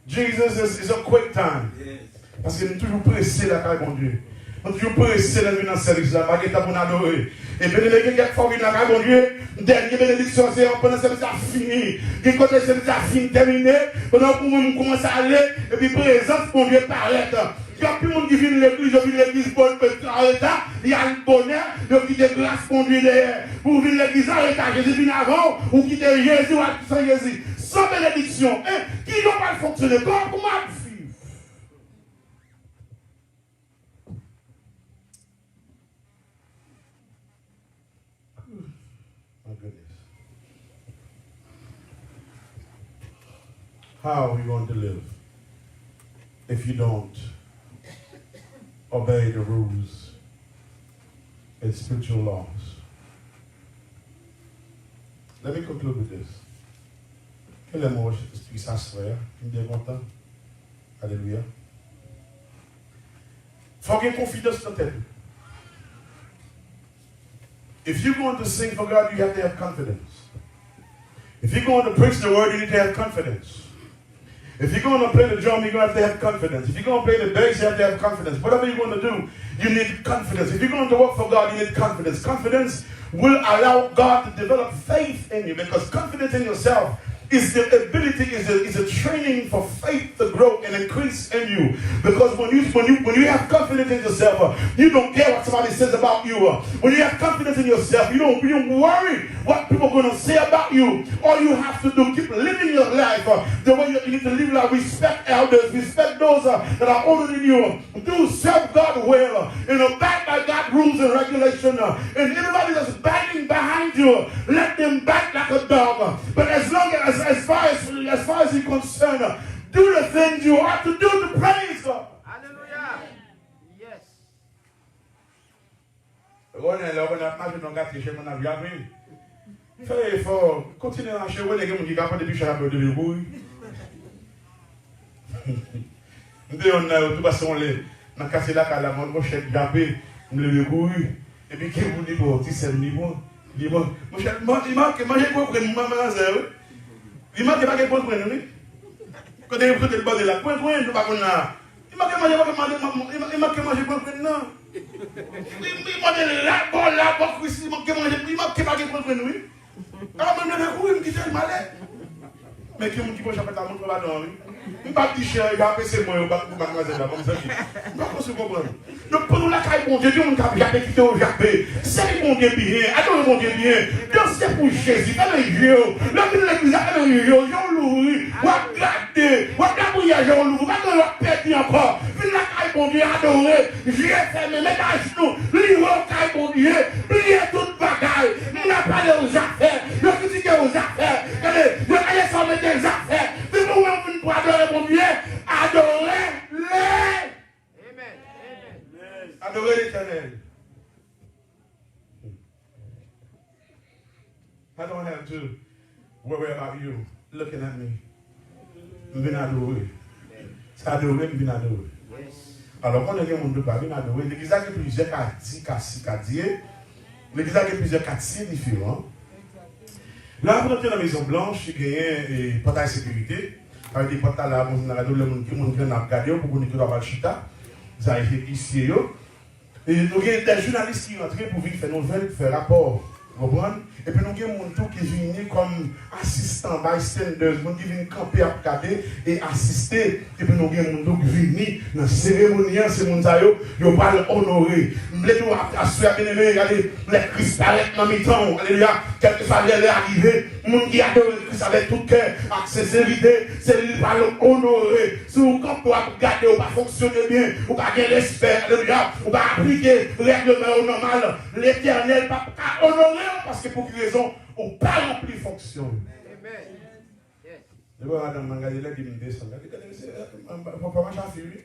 Jesus is a quick time. Yes. Parce que nous sommes toujours pressés là, car bon Dieu. Nous sommes toujours pressés dans le service là, pas qu'il pour adorer. Et bien, quelques fois, car bon Dieu, dernière bénédiction, c'est pendant le service a fini. Et quand le service a fini, terminé, pendant que nous commençons à aller, et puis présence, bon Dieu, paraît. Il y a plus de monde qui vient de l'église bonne, il y a le bonheur, il qui te grâce pour Dieu derrière. Pour venir l'église arrêter, Jésus vient avant, ou qui te Jésus, ou sans Jésus. Sans bénédiction, qui n'ont pas fonctionné, comment vivre? My goodness. How are we going to live if you don't obey the rules and spiritual laws? Let me conclude with this. Quel est mon qui s'assoit? Tu es bien content? Alléluia. Faut avoir confiance dans ta tête. If you're going to sing for God, you have to have confidence. If you're going to preach the word, you need to have confidence. If you're going to play the drum, you're going to have to have confidence. If you're going to play the bass, you have to have confidence. Whatever you're going to do, you need confidence. If you're going to work for God, you need confidence. Confidence will allow God to develop faith in you, because confidence in yourself is the ability, is a training for faith to grow and increase in you. Because when you have confidence in yourself, you don't care what somebody says about you. When you have confidence in yourself, you don't worry what people are going to say about you. All you have to do, keep living your life the way you need to live life. Respect elders, respect those that are older than you. Do serve God well, back by God's rules and regulation. And anybody that's banging behind you, let them back like a dog. But as far as you're concerned, do the things you ought to do to praise God. Hallelujah. Yes. Fais effort, continuez à chercher les gens qui capable depuis chaque de l'ébouille. On a tout façon les dans casser la cala mon chef japé le l'ébouille et puis qui vous dit bon tu sais niveau mon chef il manque manger pour prendre maman zéro. Il manque pas pour prendre oui. Quand il faut le bas de la point nous pas là. Il manque manger pour prendre non. Il manque la bonne la pour il manque pas pour prendre oui. Ah, mais je vais courir, je vais malade. Mais qui me dit que je vais pas montre là dedans, je ne vais pas dire cher, je vais appeler moi, je vais pas mademoiselle là, comme ça. Je ne vais pas se comprendre. Donc, pour nous, la caille, bon Dieu, Dieu, on a jamais quitté au Japé. C'est mon Dieu bien, adore mon Dieu bien. Dieu, c'est pour Jésus, t'as les yeux. Là, tu l'église, t'as les yeux, j'en loue, on va garder, on va garder, j'en loue, on va garder encore. Puis la caille, bon Dieu, adorer, j'ai fermé, mettre à genoux, livre au caille, bon Dieu, plier toute bagaille. On n'a pas de aux affaires. Je critique aux affaires. Je allais s'en mettre des affaires. Si nous voulons pour adorer mon Dieu, adorez-les. Amen. Amen. Adorez l'Éternel. I don't have to worry about you looking at me. Je viens adorer. C'est adorer, je viens adorer. Alors, quand on est un monde de pas, viens adorer. L'église a plusieurs quartiers. L'église a plusieurs quartiers différents. Là, vous entrez dans la Maison Blanche, il y a un portail de sécurité. Avec des portails là, on a regardé le monde qui a regardé pour qu'on ait pas de chita. Vous avez été ici. Et nous avons des journalistes qui rentrent pour venir faire nouvelles, faire rapport. Vous comprenez? Et puis nous avons des gens qui viennent comme assistants, bystanders, qui viennent camper à regarder et assister. Et puis nous avons des gens qui viennent dans la cérémonie, ces gens qui vont honorer. Les gens qui ont bien aimé, regardez, les Christ paraît dans le temps. Alléluia. Quel que soit l'heure arrivée, les gens qui adorent le Christ avec tout cœur, avec sincérité, c'est lui qui va honorer. Si vous campez à regarder, vous ne fonctionnez bien, vous n'avez pas de respect, alléluia, vous ne pas appliquer le règlement normal, l'Éternel va pas honorer parce que pour quelle raison, on n'a pas rempli fonction. Amen. Yes. Je vois Madame Mangalila qui me descend. Il ne faut pas marcher à fil.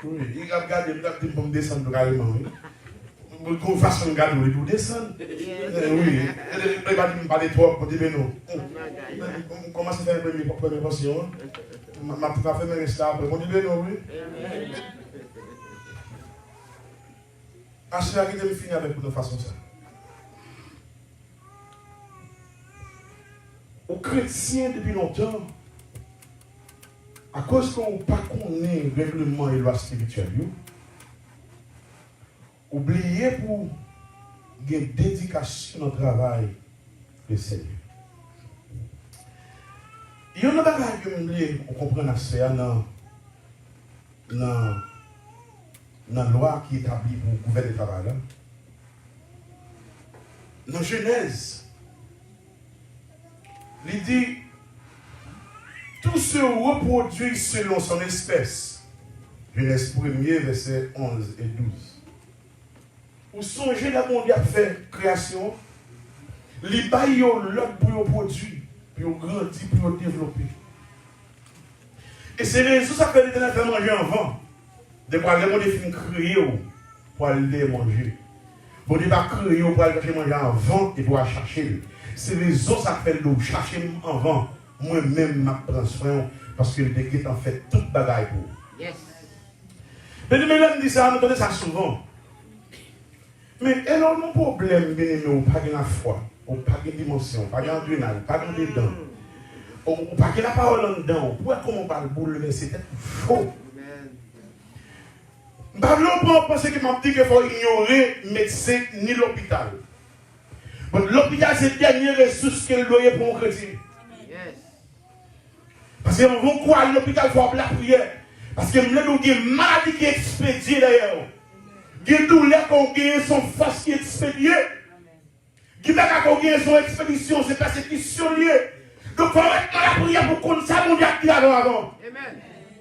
Oui, il a regardé, il a dit pour me descendre carrément. Une façon de garder, il faut descendre. Oui, il va me parler trop pour dire non. On commence à faire une première portion. Ma petite affaire, mais c'est là. On dit non, oui. À ce qui me finir avec une façon ça. Aux chrétiens depuis longtemps, à cause qu'on n'a pas connu le règlement et loi spirituelle, oubliez pour une dédication au travail du Seigneur. Il y a un bagage que oubliez, on comprend dans la loi qui est établie pour gouverner le travail. Dans Genèse, il dit, tout se reproduit selon son espèce. Genèse 1er, versets 11 et 12. Vous songez la monde a fait création, les bails l'autre pour produire, puis on grandit, puis on développer. Et c'est raison ça fait l'Éternel faire manger avant. De quoi les monde fin créer pour aller manger. Vous ne pas créer pour aller chercher manger avant et pour aller chercher. C'est raison ça fait l'eau chercher avant. Moi-même je prends soin parce que le décret en fait toute bagaille pour. Yes. Mais nous dit ça, nous donnons ça souvent. Mais alors, mon problème, bien aimé, pas de la foi, pas de dimension, pas d'engrenage, pas de dents. On pas que la parole en dedans. Pourquoi comment on parle bouleverser tête? Faux. Je ne pense que m'a dit qu'il faut ignorer le médecin ni l'hôpital. L'hôpital, c'est la dernière ressource qu'elle doit pour un chrétien. Parce qu'on va croire à l'hôpital, il faut appeler la prière. Parce que nous avons une maladie qui est expédiée d'ailleurs. Il y a une douleur qui est son force qui est expédiée. Il y a son expédition, c'est persécution liée. Donc il faut mettre la prière pour qu'on sache mon diable avant. Amen.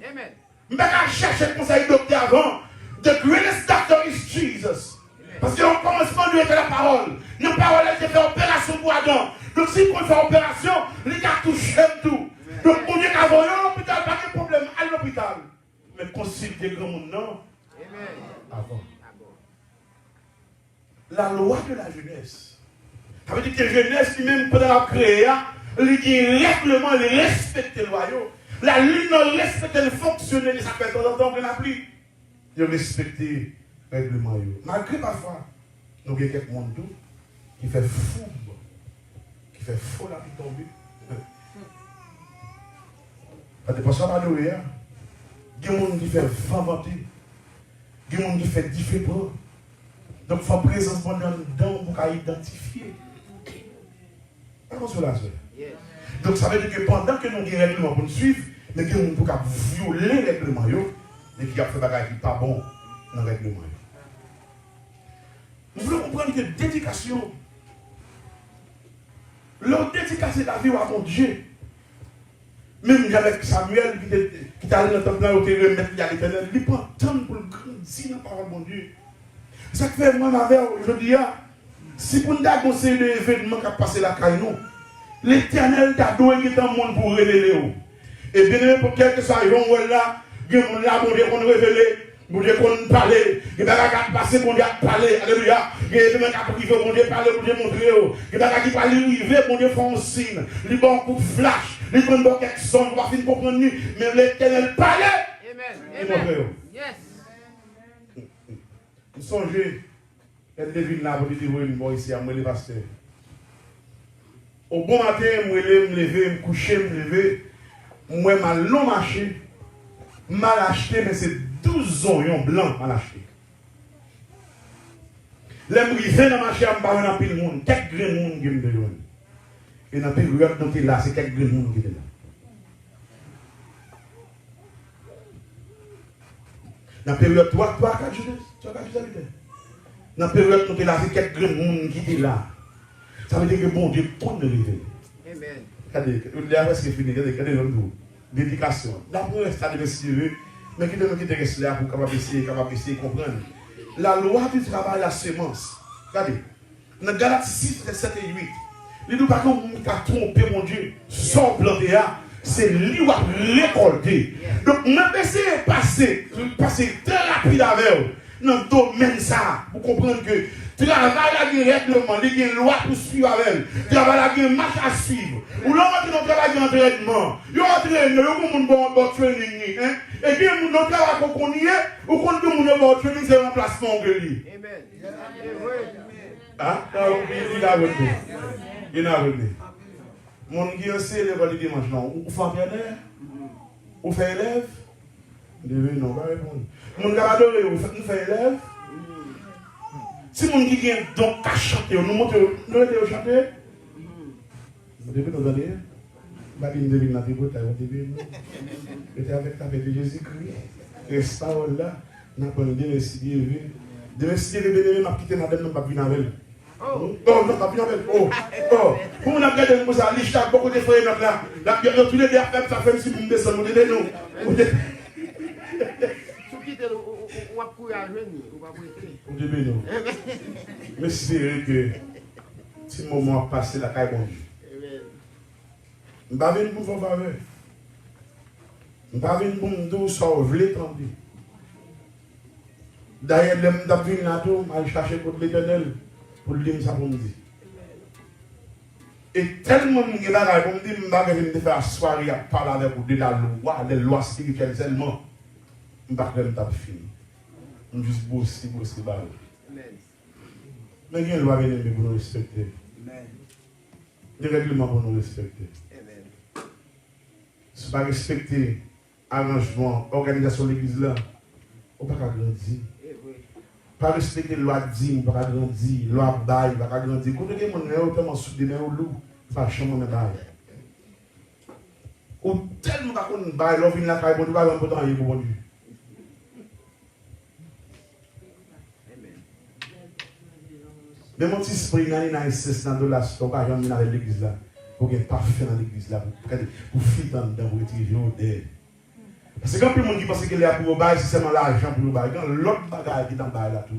Amen. Je vais chercher le conseil docteur avant. The greatest doctor is Jesus. Parce que au commencement, Dieu était la parole. La parole, elle fait opération pour Adam. Donc si on fait opération, les gars touchent tout. Donc on dit qu'avant l'hôpital, pas de problème à l'hôpital. Mais consulter grand monde, non. Avant. La loi de la jeunesse. Ça veut dire que la jeunesse, lui-même, pendant la créer, il dit règlement, il respecte le royaume. La lune respecte le fonctionner, ça fait temps en temps qu'on n'a plus. Il respecte le règlement. Malgré parfois, nous avons quelques monde qui fait fou, qui fait faux la vie tomber. Ça dépend pas de rien. Il y a des gens qui fait vanter. Il y a des gens qui fait différent. Donc il faut présence pendant dedans pour identifier. Attention là, donc ça veut dire que pendant que nous avons des règlements pour nous suivre, mais que nous pouvons violer les règlements et qui a fait des choses qui ne sont pas bonnes dans le règlement. Nous voulons comprendre que dédication, leur dédication la vie à mon Dieu. Même avec Samuel qui est allé dans le temple, il est remettre à l'Éternel, il prend temps pour le grandir dans la parole de mon Dieu. Ça fait moi ma mère aujourd'hui, si pour nous avons ces événements qui ont passé la caille, l'Éternel t'a donné dans le monde pour révéler. Et bien pour quelque chose, ils vont là, ils vont là, bon Dieu, qu'on révèle, bon Dieu, qu'on parle, ils vont passer, bon Dieu, parler, alléluia. Ils vont priver, bon Dieu, parler, bon Dieu, montrer. Ils vont parler, river, bon Dieu, font un signe. Ils vont un coup de flash, ils vont faire quelque chose, on va finir comprendre, mais l'Éternel parle. Amen. Yes. Vous songez, elle devine là, vous dites, oui, bon, ici, à moi, les pasteurs. Au bon matin, je me lever, me coucher, me lever. Moi, je long marché. Mal acheté, mais c'est 12 oignons blancs mal acheté. Les brisés dans le marché, je ne parle pas de monde. Quelques grains de monde qui me donnent. Et dans la période dont il est là, c'est quelques grains de monde qui sont là. Dans la période 3, 4 jours, 3, 4 jours, dans la période où tu es là, c'est quelques grains de monde qui sont là. Ça veut dire que bon Dieu peut nous révéler. Amen. Regardez, c'est fini. Regardez l'homme. Dédication. La première stade de respirer, mais qui donne qui reste là pour capable essayer comprendre. La loi du travail, la semence. Regardez. Dans Galates 6, 7 et 8, il ne dit pas qu'on a trompé mon Dieu. Son planté, c'est lui qui a récolté. Donc, même essayer de passer très rapide avec eux. Dans le domaine ça, pour comprendre que travail a des règlements, il y a une loi pour suivre avec elle. Travail a une marche à suivre. Ou l'on va dire travail d'entraînement. Il y a un entraînement, il y a un bon training. Et puis, notre travail qu'on y est, ou qu'on dit que mon bon training, c'est un remplacement de lui. Amen. Ah, il a revenu. Il a revenu. Mon qui est le dimanche, non. Ou fait entraîneur, ou fait élève. Non, pas répondre. Mon gars adoré, vous faites élève. Si mon qui vient donc à chanter, nous montons, nous allons chanter. Vous devez nous donner. Babine devine la Bible, vous devez nous. J'étais avec Jésus-Christ. Et cette parole-là, nous avons dit, merci Dieu. Merci Dieu, m'a quitté madame, nous pas venir avec elle. Oh, non, pas venir avec elle. Oh, pour nous regarder, nous allons licher beaucoup de frères là. Tous les deux, ça fait si vous me descendez, vous devez nous. Ou à courir à venir, ou à courir. Mais espérez que si le moment a passé, la caille bon Dieu. Je ne vais pas venir pour vous parler. Je ne vais pas venir pour me dire ça, vous voulez trembler. D'ailleurs, je vais venir là, je vais chercher pour l'Éternel, pour lui dire ça pour me dire. Et tellement de gens là, pour me dire, je ne vais pas venir faire la soirée à parler avec vous de la loi, des lois spirituelles seulement. Je ne vais pas venir finir. On juste bosser, bah. Mais il y a une loi pour nous respecter. Des règlements pour nous respecter. Si pas respecter arrangement, organisation de l'église là, on ne peut pas grandir. Pas respecter la loi de on ne peut pas grandir. La loi bail, on ne peut pas grandir. Quand on est autrement soudé au loup, pas chambre de bail. Ou tellement pas qu'on bail, l'on vient la caille, on ne va pas pour rien pour Dieu. Mais mon petit esprit, il y a une cesse dans la stock, il y a une dans l'église là. Pour qu'il parfait dans l'église là, pour filer dans pour retirer au dé. Parce que quand tout le monde qui pense qu'il est pour le bail, c'est seulement l'argent pour le bail. Quand l'autre bagaille qui est dans le bail là tout.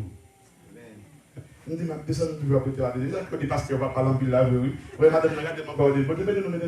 Je dis, je descends toujours à côté de la que les pasteurs vont parler en ville là, oui. Oui, madame, regardez mon corps, vous devez nous mettre